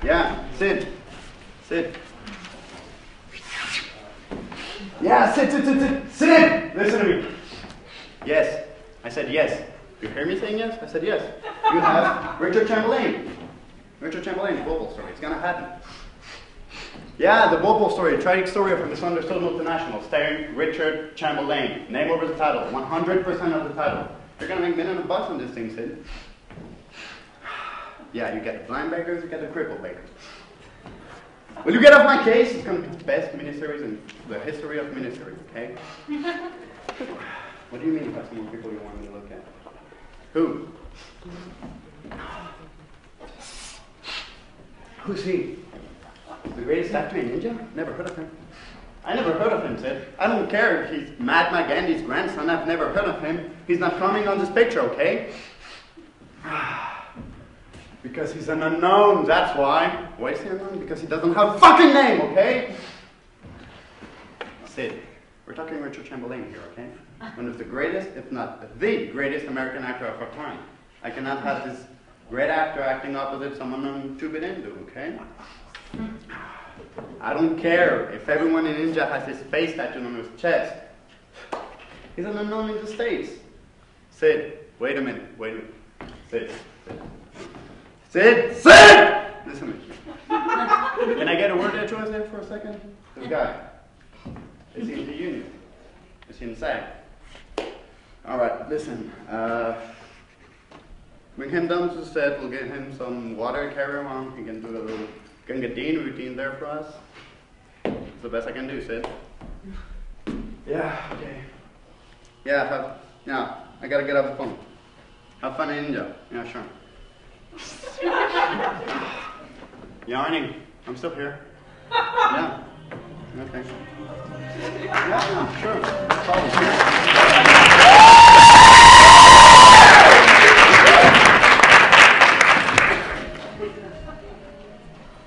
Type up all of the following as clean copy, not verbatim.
Yeah, sit. Sit. Yeah, sit. Sit! Listen to me. Yes. I said yes. You hear me saying yes? I said yes. You have Richard Chamberlain. Richard Chamberlain, the Popo story. It's gonna happen. Yeah, the Popo story, tragic story of a misunderstood multinational, starring Richard Chamberlain. Name over the title, 100% of the title. You're gonna make millions of bucks on this thing, Sid. Yeah, you get the blind beggars, you get the crippled beggars. Will you get off my case? It's gonna be the best miniseries in the history of miniseries, okay? What do you mean by some more people you want me to look at? Who? Who's he? The greatest actor in India? Never heard of him. I never heard of him, Sid. I don't care if he's Mahatma Gandhi's grandson. I've never heard of him. He's not coming on this picture, okay? Because he's an unknown, that's why. Why is he unknown? Because he doesn't have a fucking name, okay? Sid, we're talking Richard Chamberlain here, okay? One of the greatest, if not the greatest American actor of our time. I cannot have this great actor acting opposite someone I'm too bit into, okay? I don't care if everyone in India has his face tattooed on his chest. He's an unknown in the States. Sid, wait a minute. Sid. Listen to me. Can I get a word edgewise there for a second? This guy. Is he in the union? Is he inside? Alright, listen. Bring him down to the set. We'll get him some water to carry around. He can do a little Gangadine routine there for us. It's the best I can do, Sid. Yeah, okay. Yeah, I gotta get off the phone. Have fun in India. Yeah, sure. Yarning. I'm still here. Yeah. Okay. Yeah, sure.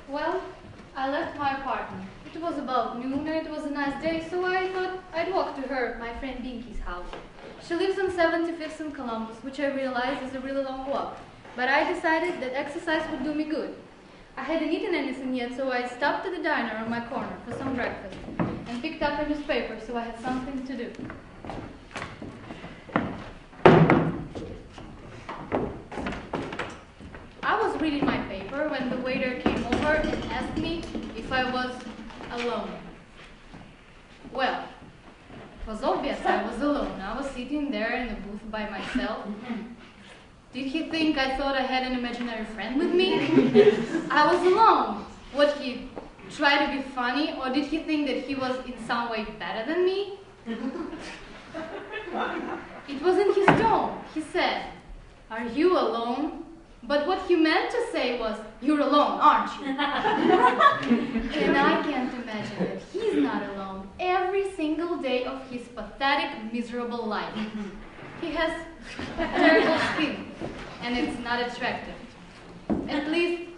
Well, I left my apartment. It was about noon and it was a nice day, so I thought I'd walk to her, my friend Binky's house. She lives on 75th and Columbus, which I realized is a really long walk. But I decided that exercise would do me good. I hadn't eaten anything yet, so I stopped at the diner on my corner for some breakfast and picked up a newspaper so I had something to do. I was reading my paper when the waiter came over and asked me if I was alone. Well, it was obvious I was alone. I was sitting there in the booth by myself. Did he think I thought I had an imaginary friend with me? I was alone. Would he try to be funny, or did he think that he was in some way better than me? It was in his tone. He said, "Are you alone?" But what he meant to say was, "You're alone, aren't you?" And I can't imagine that he's not alone every single day of his pathetic, miserable life. He has terrible skin, and it's not attractive. At least,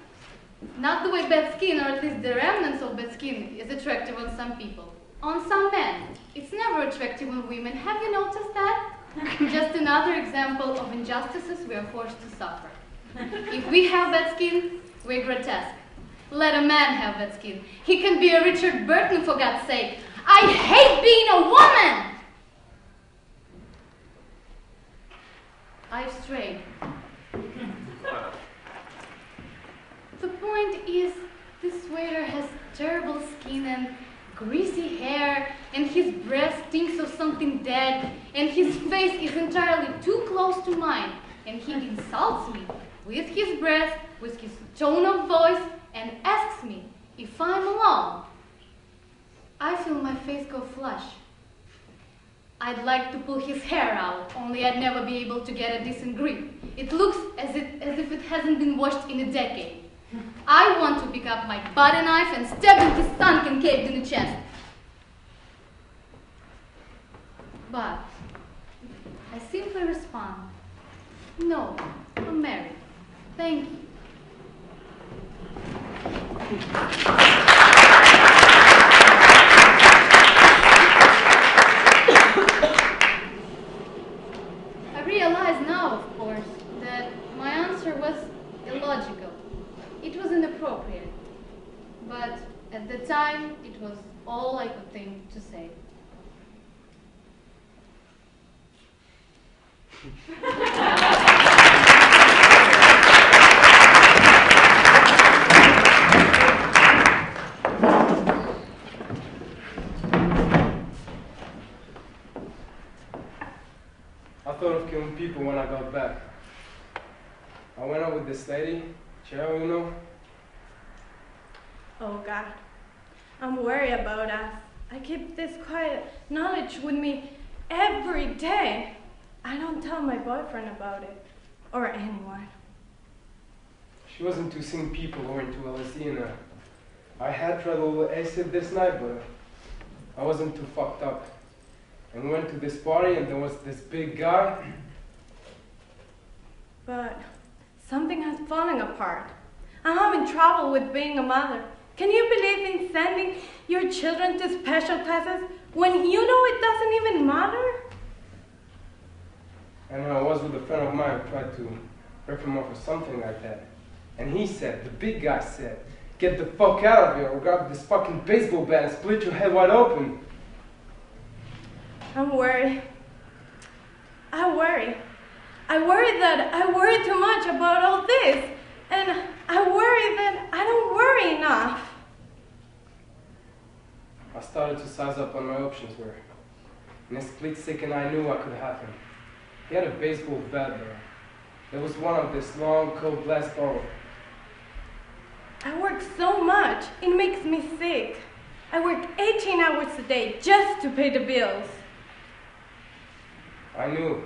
not the way bad skin, or at least the remnants of bad skin, is attractive on some people. On some men, it's never attractive on women. Have you noticed that? Just another example of injustices we are forced to suffer. If we have bad skin, we're grotesque. Let a man have bad skin. He can be a Richard Burton, for God's sake. I hate being a woman! I've strayed. The point is, this waiter has terrible skin and greasy hair, and his breath stinks of something dead, and his face is entirely too close to mine, and he insults me with his breath, with his tone of voice, and asks me if I'm alone. I feel my face go flush. I'd like to pull his hair out, only I'd never be able to get a decent grip. It looks as if it hasn't been washed in a decade. I want to pick up my butter knife and stab him his sunken cave in the chest. But I simply respond, "No, I'm married. Thank you." I realize now, of course, that my answer was illogical. It was inappropriate. it was all I could think to say. I thought of killing people when I got back. I went out with this lady, Cheryl, you know. Oh God, I'm worried about us. I keep this quiet knowledge with me every day. I don't tell my boyfriend about it, or anyone. She wasn't into seeing people or into LSD, and I had tried a little acid this night, but I wasn't too fucked up. And we went to this party, and there was this big guy. But something has fallen apart. I'm having trouble with being a mother. Can you believe in sending your children to special classes when you know it doesn't even matter? And I was with a friend of mine who tried to rip him off or something like that. And he said, the big guy said, get the fuck out of here or grab this fucking baseball bat and split your head wide open. I'm worried. I worry that I worry too much about all this. And I worry that I don't worry enough. I started to size up what my options were. In a split second, I knew what could happen. He had a baseball bat there. There was one of this long, cold glass bottle. I work so much, it makes me sick. I work 18 hours a day just to pay the bills. I knew.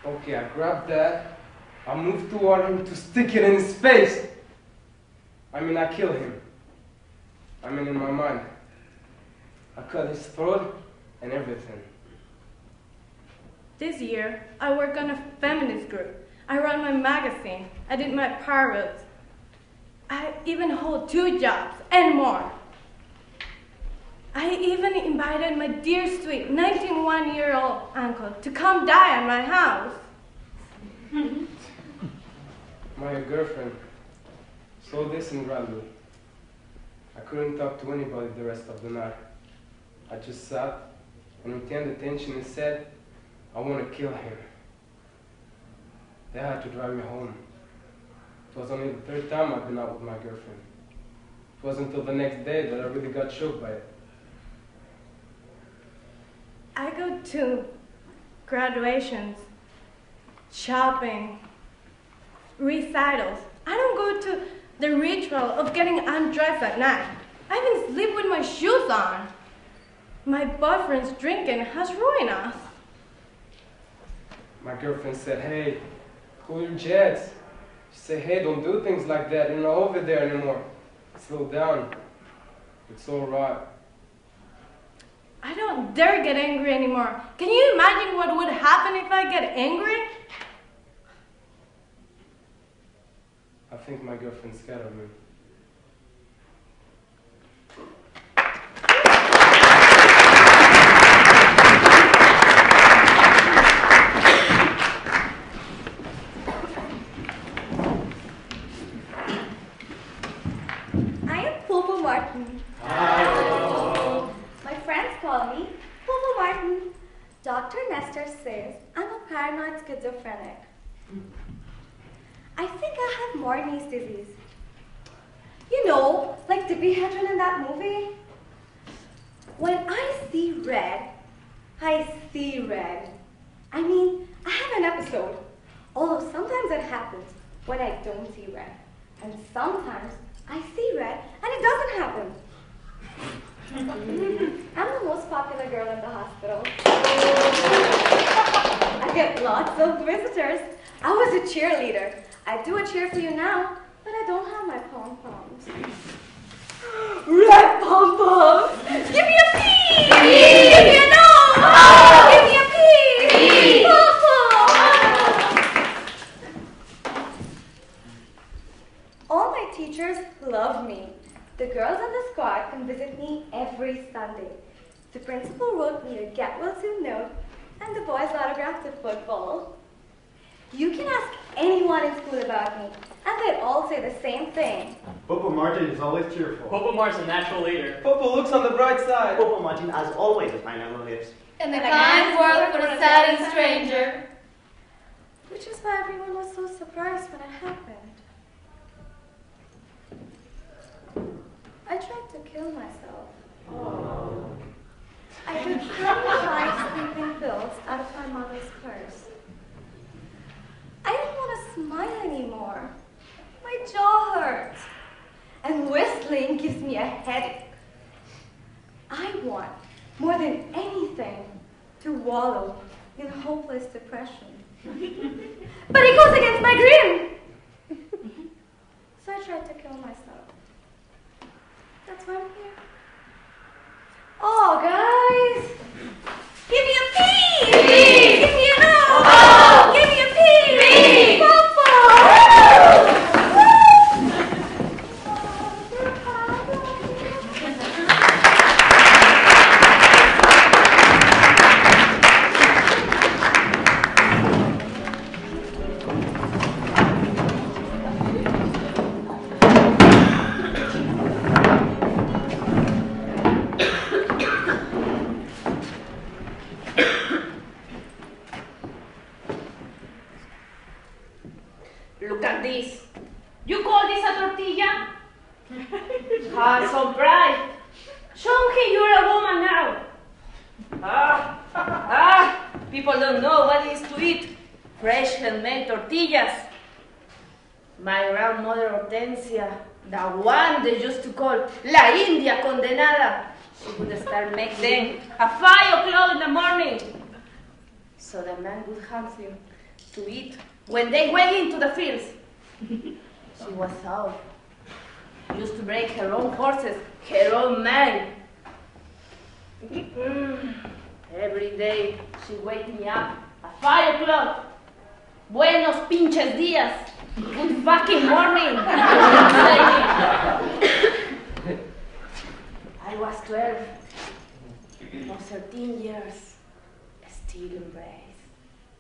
Okay, I grabbed that. I moved toward him to stick it in his face. I mean, I killed him. I mean, in my mind. I cut his throat and everything. This year, I work on a feminist group. I run my magazine. I did my parades. I even hold 2 jobs and more. I even invited my dear sweet 91-year-old uncle to come die at my house. My girlfriend saw this and grabbed me. I couldn't talk to anybody the rest of the night. I just sat and retained attention and said, I want to kill him. They had to drive me home. It was only the 3rd time I'd been out with my girlfriend. It wasn't until the next day that I really got shook by it. I go to graduations, shopping, recitals. I don't go to the ritual of getting undressed at night. I even sleep with my shoes on. My boyfriend's drinking has ruined us. My girlfriend said, hey, cool your jets. She said, hey, don't do things like that. You're not over there anymore. Slow down. It's all right. I don't dare get angry anymore. Can you imagine what would happen if I get angry? I think my girlfriend's scared of me. I am Popo Martin. Hi. My friends call me Popo Martin. Dr. Nestor says I'm a paranoid schizophrenic. I think I have Morgan's disease. You know, like Tippi Hedren in that movie? When I see red, I see red. I mean, I have an episode. Although sometimes it happens when I don't see red. And sometimes I see red and it doesn't happen. I'm the most popular girl in the hospital. I get lots of visitors. I was a cheerleader. I do a cheer for you now, but I don't have my pom-poms. Red pom-poms! Give me a P! Give me a no! Give me a P! Pom-pom! All my teachers love me. The girls on the squad come visit me every Sunday. The principal wrote me a get well soon note, and the boys autographed the football. You can ask anyone in school about me, and they'd all say the same thing. Popo Martin is always cheerful. Popo Martin's a natural leader. Popo looks on the bright side. Popo Martin, as always, a pineapple lips. And a kind word for a sad and stranger. Which is why everyone was so surprised when it happened. I tried to kill myself. Oh. I took 25 sleeping pills out of my mother's purse. I don't want to smile anymore. My jaw hurts. And whistling gives me a headache. I want, more than anything, to wallow in hopeless depression. But it goes against my dream! So I tried to kill myself. That's why I'm here. Oh, guys! Give me a pee! Give me a no! Oh! Give me a pee! Popo! Look at this. You call this a tortilla? Handsome pride. Show him you're a woman now. People don't know what it is to eat fresh handmade tortillas. My grandmother Hortensia, the one they used to call La India Condenada, she would start making them at 5 o'clock in the morning. So the man would have them to eat when they went into the fields. She was out. Used to break her own horses, her own man. Every day she wake me up at 5 o'clock. Buenos pinches días. Good fucking morning. I was 12. No 13 years. Still embrace.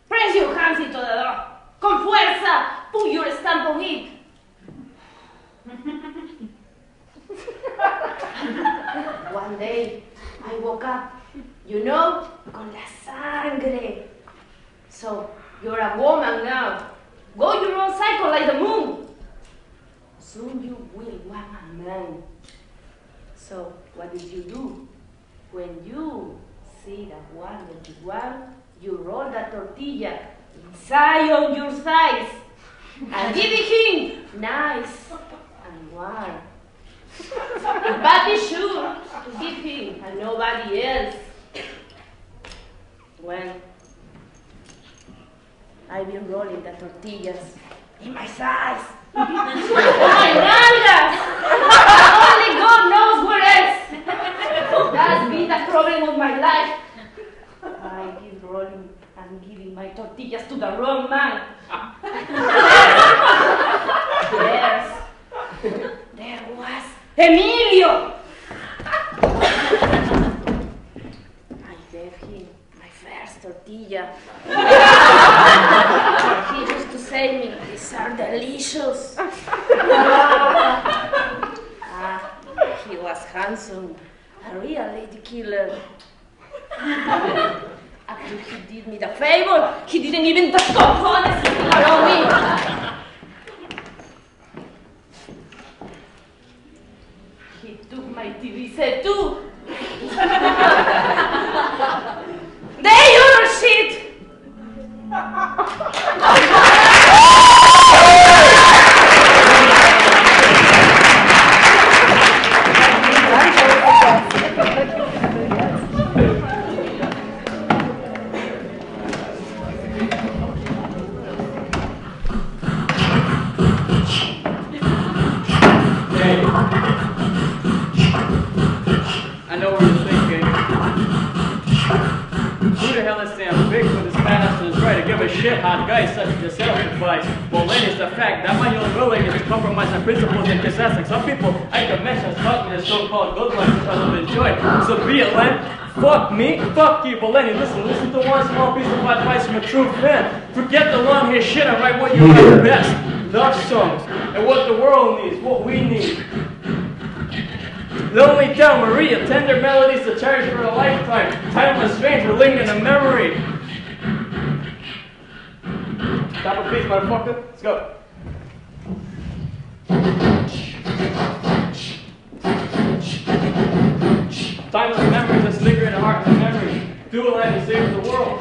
Press your hands into the door. Con fuerza. Put your stamp on it. One day, I woke up, con la sangre. So, you're a woman now. Go your own cycle like the moon. Soon you will want a man. So, what did you do? When you see the one that you want, you roll the tortilla inside on your thighs and give it him nice and warm. But be sure to give him and nobody else. When I've been rolling the tortillas in my thighs, my nalgas, only God knows where else. That's been the problem of my life. I keep rolling and giving my tortillas to the wrong man. There was Emilio. I gave him my first tortilla. He used to say me, these are delicious. He was handsome, a real lady killer. After he did me the favor, he didn't even touch cojones around me. He took my TV set too. They your shit. I know what you're thinking. Who the hell is Sam Bigfoot? This badass is right to give a shit how guys such as yourself advice. Well, Lenny is the fact that my own willingness to compromise my principles and possessing some people I can mention as talking this so-called good life because of enjoy. So be it, Len. Fuck me? Fuck you. But Lenny, listen to one small piece of advice from a true fan. Forget the long hair shit and write what you like best. Love songs. And what the world needs, what we need. Lonely Down Maria, tender melodies to cherish for a lifetime. Timeless fame for lingering in memory. Stop a piece, motherfucker. Let's go. Timeless memories that linger in the heart and memory. Do a land to save the world.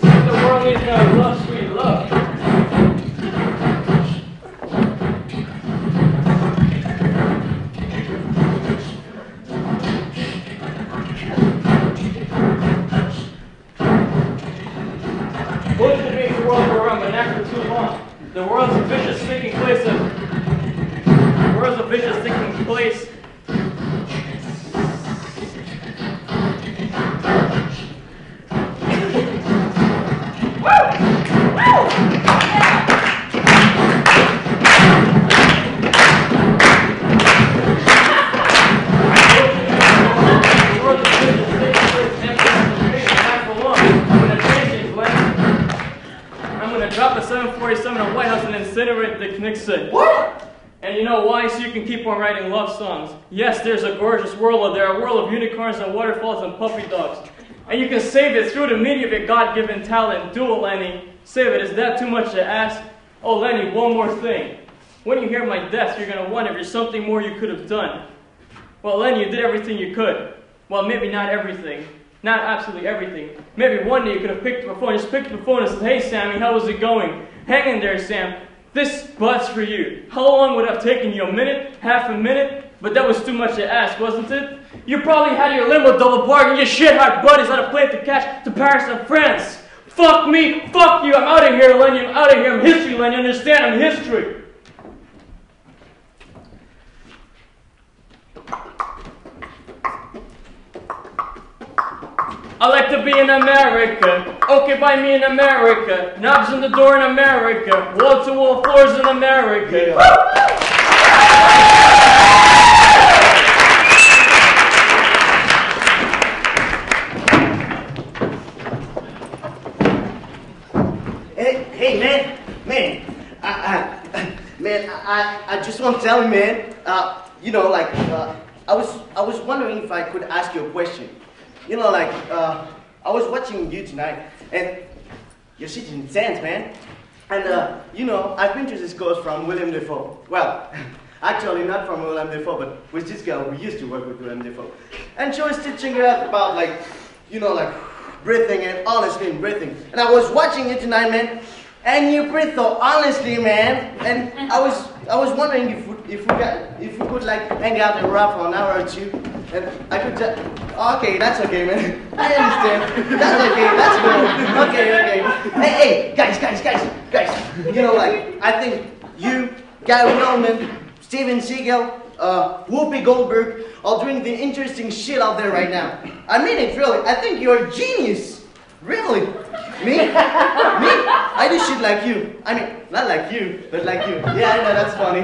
The world needs now love, sweet love. Bullshit makes the world go around, but not for too long. The world's a vicious thinking place of. The world's a vicious thinking place. Drop a 747 on White House and incinerate Dick Nixon. What? And you know why? So you can keep on writing love songs. Yes, there's a gorgeous world out there, a world of unicorns and waterfalls and puppy dogs. And you can save it through the media of your God-given talent. Do it, Lenny. Save it. Is that too much to ask? Oh, Lenny, one more thing. When you hear my death, you're going to wonder if there's something more you could have done. Well, Lenny, you did everything you could. Well, maybe not everything. Not absolutely everything. Maybe one day you could have picked up the phone, just picked up the phone and said, "Hey, Sammy, how is it going? Hang in there, Sam. This butt's for you." How long would it have taken you? A minute? Half a minute? But that was too much to ask, wasn't it? You probably had your limo double parked and your shit-hot buddies on a plane to catch to Paris and France. Fuck me, fuck you, I'm out of here, Lenny, I'm out of here, I'm history, Lenny, understand, I'm history. I like to be in America. Okay, buy me in America. Knobs on the door in America. Wall-to-wall floors in America. Hey, man, I just want to tell you, man. You know, like, I was wondering if I could ask you a question. You know, like, I was watching you tonight, and you're shit intense, man. And, you know, I've been to this course from William Defoe. Well, actually not from William Defoe, but with this girl who used to work with William Defoe. And she was teaching us about, like, you know, like, breathing and honestly in breathing. And I was watching you tonight, man, and you breathe so honestly, man. And I was wondering if we could like hang out and rap for an hour or two, and I could just. Okay, that's okay, man. I understand. That's okay. That's good. Okay. Hey, guys. You know, like, I think you, Gary Oldman, Steven Seagal, Whoopi Goldberg are doing the interesting shit out there right now. I mean it, really. I think you're a genius. Really. Me? I do shit like you. I mean, not like you, but like you. Yeah, I know, that's funny.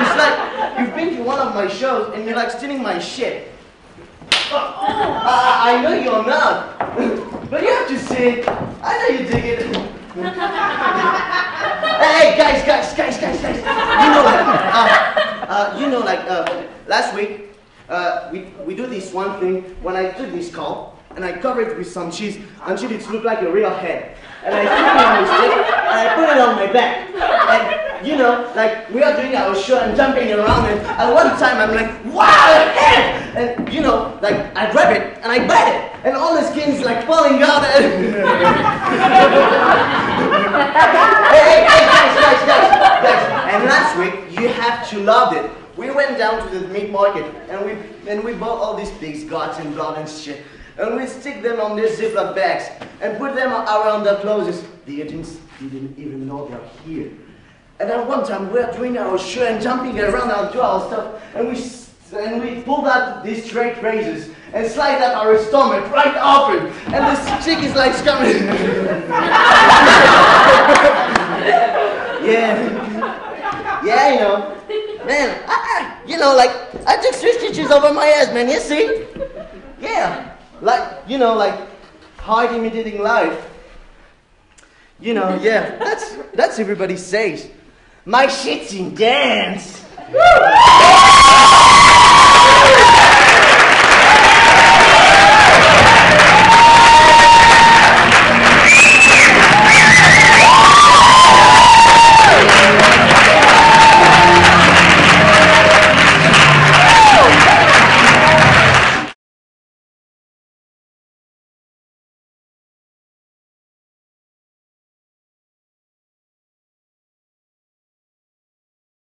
It's like, you've been to one of my shows and you're like stealing my shit. I know you're not. But you have to say it. I know you dig it. Hey, guys. You know, like, last week, we do this one thing when I took this call. And I covered it with some cheese until it looked like a real head. And I threw it on the stick, and I put it on my back. And, you know, like, we are doing our show and jumping around, and at one time I'm like, wow, a head! And, you know, like, I grab it, and I bite it, and all the skin is like falling out. And hey, guys. And last week, you have to love it. We went down to the meat market, and we bought all these pigs, guts and blood and shit. And we stick them on these Ziploc bags and put them around their clothes. The agents didn't even know they're here. And at one time we were doing our show and jumping around and do our stuff, and we pulled out these straight razors and slide out our stomach right open, and this chick is like screaming. know, like, I took 3 stitches over my ass, man, you see? Yeah, like, you know, like, hard imitating life. You know, yeah, that's everybody says. My shit's in dance.